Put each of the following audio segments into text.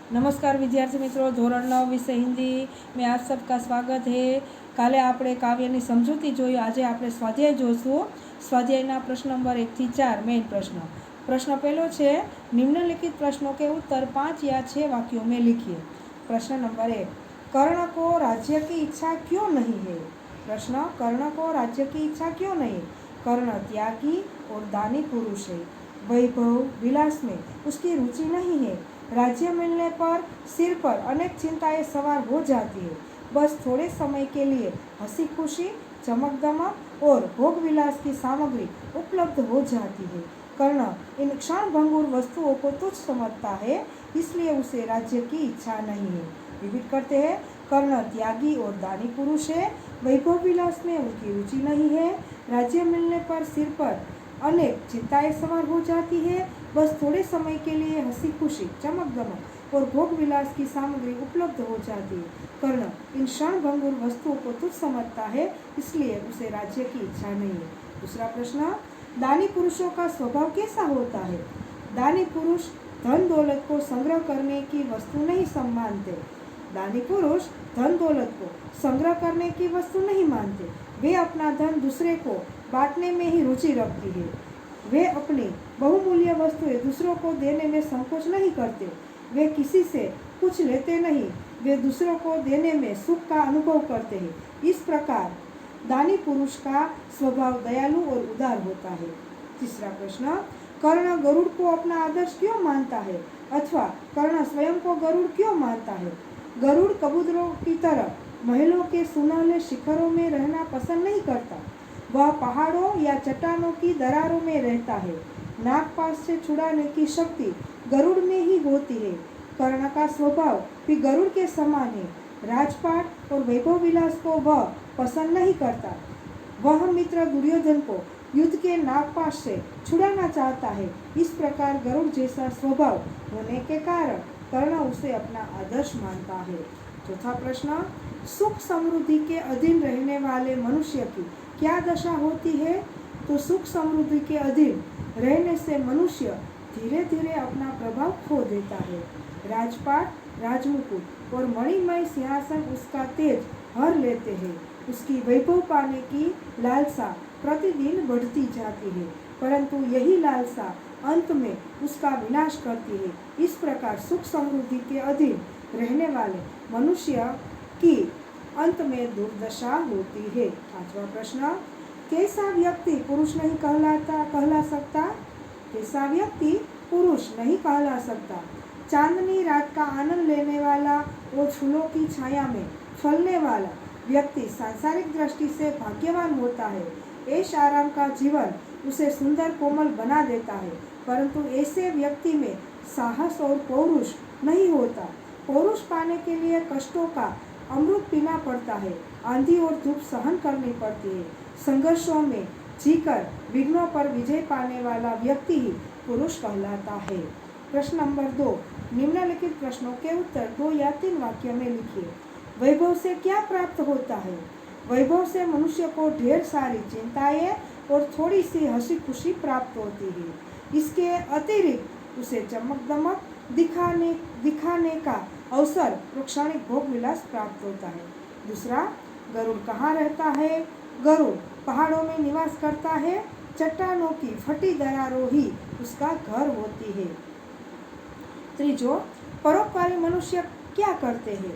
नमस्कार विद्यार्थी मित्रों, धोरण 9 विषय हिंदी में आप सबका स्वागत है। काले आपणे काव्यनी समझूती जोई, आज आपणे स्वाध्याय जोईशुं। स्वाध्यायना प्रश्न नंबर 1 થી 4 मेन प्रश्न पहलो छे, निम्नलिखित प्रश्नों के उत्तर 5 या 6 वाक्यों में लिखिए। प्रश्न नंबर 1, कर्ण को राज्य की इच्छा क्यों नहीं है? प्रश्न, कर्ण को राज्य की इच्छा क्यों नहीं? कर्ण त्यागी और दानी पुरुष है। वैभव विलास में उसकी रुचि नहीं है। राज्य मिलने पर सिर पर अनेक चिंताएं सवार हो जाती है। बस थोड़े समय के लिए हंसी खुशी, चमक दमक और भोग विलास की सामग्री उपलब्ध हो जाती है। कर्ण इन क्षणभंगुर वस्तुओं को तुच्छ समझता है, इसलिए उसे राज्य की इच्छा नहीं है। रिपीट करते हैं, कर्ण त्यागी और दानी पुरुष है। वैभव विलास में उनकी रुचि नहीं है। राज्य मिलने पर सिर पर अनेक चिंताएं सवार हो जाती है। बस थोड़े समय के लिए हंसी खुशी, चमक दमक और भोग विलास की सामग्री उपलब्ध हो जाती है। कर्ण इन क्षणभंगुर वस्तुओं को तुच्छ समझता है, इसलिए उसे राज्य की इच्छा नहीं है। दूसरा प्रश्न, दानी पुरुषों का स्वभाव कैसा होता है? दानी पुरुष धन दौलत को संग्रह करने की वस्तु नहीं मानते। दानी पुरुष धन दौलत को संग्रह करने की वस्तु नहीं मानते। वे अपना धन दूसरे को बांटने में ही रुचि रखती है। वे अपनी बहुमूल्य वस्तुएं दूसरों को देने में संकोच नहीं करते। वे किसी से कुछ लेते नहीं, वे दूसरों को देने में सुख का अनुभव करते हैं। इस प्रकार दानी पुरुष का स्वभाव दयालु और उदार होता है। तीसरा प्रश्न, कर्ण गरुड़ को अपना आदर्श क्यों मानता है, अथवा कर्ण स्वयं को गरुड़ क्यों मानता है? गरुड़ कबूतरों की तरह महलों के सुनहले शिखरों में रहना पसंद नहीं करता। वह पहाड़ों या चट्टानों की दरारों में रहता है। नागपाश से छुड़ाने की शक्ति गरुड़ में ही होती है। कर्ण का स्वभाव भी गरुड़ के समान है। राजपाट और वैभव विलास को वह पसंद नहीं करता। वह मित्र दुर्योधन को युद्ध के नागपाश से छुड़ाना चाहता है। इस प्रकार गरुड़ जैसा स्वभाव होने के कारण कर्ण उसे अपना आदर्श मानता है। चौथा प्रश्न, सुख समृद्धि के अधीन रहने वाले मनुष्य की क्या दशा होती है? तो सुख समृद्धि के अधीन रहने से मनुष्य धीरे धीरे अपना प्रभाव खो देता है। राजपाट, राजमुकुट और मणिमय सिंहासन उसका तेज हर लेते हैं। उसकी वैभव पाने की लालसा प्रतिदिन बढ़ती जाती है, परंतु यही लालसा अंत में उसका विनाश करती है। इस प्रकार सुख समृद्धि के अधीन रहने वाले मनुष्य की अंत में दुर्दशा होती है। पांचवा प्रश्न, कैसा व्यक्ति पुरुष नहीं कहला सकता? कैसा व्यक्ति पुरुष नहीं कहला सकता? चांदनी रात का आनंद लेने वाला और फूलों की छाया में फलने वाला व्यक्ति सांसारिक दृष्टि से भाग्यवान होता है। ऐश आराम का जीवन उसे सुंदर कोमल बना देता है, परंतु ऐसे व्यक्ति में साहस और पौरुष नहीं होता। पौरुष पाने के लिए कष्टों का अमृत पीना पड़ता है, आंधी और धूप सहन करनी पड़ती है। संघर्षों में जीकर विघ्नों पर विजय पाने वाला व्यक्ति ही पुरुष कहलाता है। प्रश्न नंबर 2, निम्नलिखित प्रश्नों के उत्तर 2 या 3 वाक्य में लिखिए। वैभव से क्या प्राप्त होता है? वैभव से मनुष्य को ढेर सारी चिंताएं और थोड़ी सी हंसी खुशी प्राप्त होती है। इसके अतिरिक्त उसे चमक दमक दिखाने का अवसर और क्षणिक भोग विलास प्राप्त होता है। दूसरा, गरुड़ कहाँ रहता है? गरुड़ पहाड़ों में निवास करता है। चट्टानों की फटी दरारों ही उसका घर होती है। तीसरा, परोपकारी मनुष्य क्या करते हैं?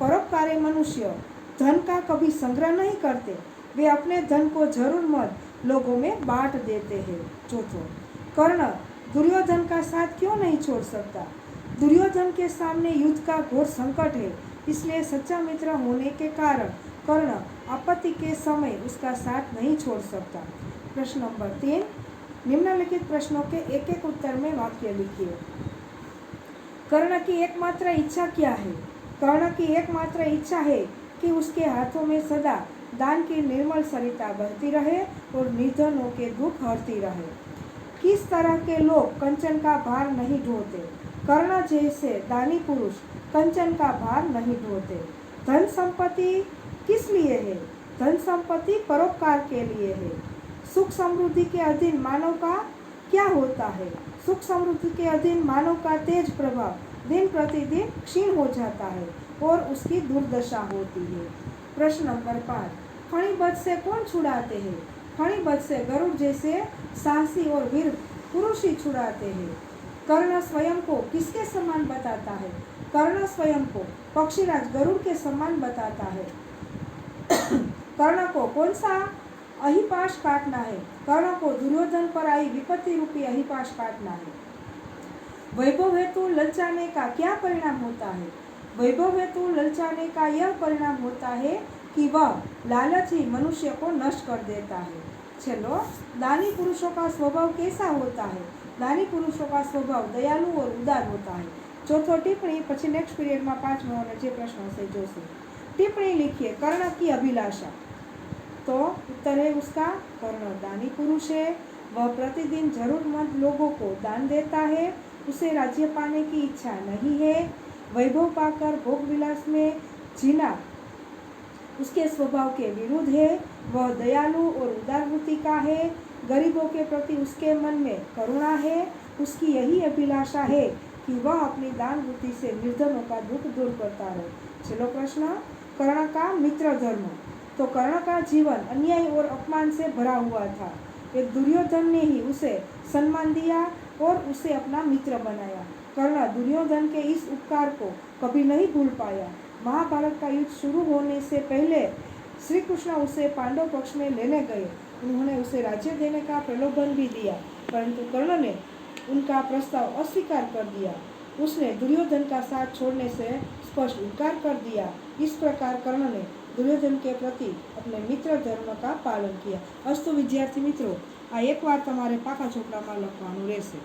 परोपकारी मनुष्य धन का कभी संग्रह नहीं करते, वे अपने धन को जरूरतमंद लोगों में बांट देते हैं। चौथा, कर्ण दुर्योधन का साथ क्यों नहीं छोड़ सकता? दुर्योधन के सामने युद्ध का घोर संकट है, इसलिए सच्चा मित्र होने के कारण कर्ण आपत्ति के समय उसका साथ नहीं छोड़ सकता। प्रश्न नंबर 3, निम्नलिखित प्रश्नों के एक एक उत्तर में वाक्य लिखिए। कर्ण की एकमात्र इच्छा क्या है? कर्ण की एकमात्र इच्छा है कि उसके हाथों में सदा दान की निर्मल सरिता बहती रहे और निर्धनों के दुख हरती रहे। किस तरह के लोग कंचन का भार नहीं ढोते? कर्ण जैसे दानी पुरुष कंचन का भार नहीं ढोते। धन संपत्ति किस लिए है? धन संपत्ति परोपकार के लिए है। सुख समृद्धि के अधीन मानव का क्या होता है? सुख समृद्धि के अधीन मानव का तेज प्रभाव दिन प्रतिदिन क्षीण हो जाता है और उसकी दुर्दशा होती है। प्रश्न नंबर 5, फणिभद्र से कौन छुड़ाते हैं? फणिभद्र से गरुड़ जैसे साहसी और वीर पुरुष ही छुड़ाते हैं। कर्ण स्वयं को किसके समान बताता है? कर्ण स्वयं को पक्षीराज गरुड़ के समान बताता है। कर्ण को कौन सा अहिपाश काटना है? कर्ण को दुर्योधन पर आई विपत्ति रूपी अहिपाश काटना है। वैभव हेतु ललचाने का क्या परिणाम होता है? वैभव हेतु ललचाने का यह परिणाम होता है कि वह लालच ही मनुष्य को नष्ट कर देता है। चलो, दानी पुरुषों का स्वभाव कैसा होता है? दानी पुरुषों का स्वभाव दयालु और उदार होता है। चौथो टिप्पणी પછી नेक्स्ट पीरियड में 5મો અને જે પ્રશ્ન હશે જોશે। टिप्पणी लिखिए, कर्ण की अभिलाषा। तो उत्तर है उसका, कर्ण दानी पुरुष है, वह प्रतिदिन जरूरतमंद लोगों को दान देता है, उसे राज्य पाने की इच्छा नहीं है, वैभव पाकर भोग विलास में जीना उसके स्वभाव के विरुद्ध है, वह दयालु और उदारवृत्ति का है, गरीबों के प्रति उसके मन में करुणा है, उसकी यही अभिलाषा है कि वह अपनी दान वृत्ति से निर्धनों का दुख दूर करता रहे। चलो प्रश्न, कर्ण का मित्र धर्म। तो कर्ण का जीवन अन्याय और अपमान से भरा हुआ था। एक दुर्योधन ने ही उसे सम्मान दिया और उसे अपना मित्र बनाया। कर्ण दुर्योधन के इस उपकार को कभी नहीं भूल पाया। महाभारत का युद्ध शुरू होने से पहले श्री कृष्ण उसे पांडव पक्ष में लेने गए। उन्होंने उसे राज्य देने का प्रलोभन भी दिया, परंतु कर्ण ने उनका प्रस्ताव अस्वीकार कर दिया। उसने दुर्योधन का साथ छोड़ने से स्पष्ट इनकार कर दिया। इस प्रकार कर्ण ने दुर्योधन के प्रति अपने मित्र धर्म का पालन किया। अस्तु विद्यार्थी मित्रों, आ एक बार तमारे पाका छोकरामां लखवानुं रहेशे।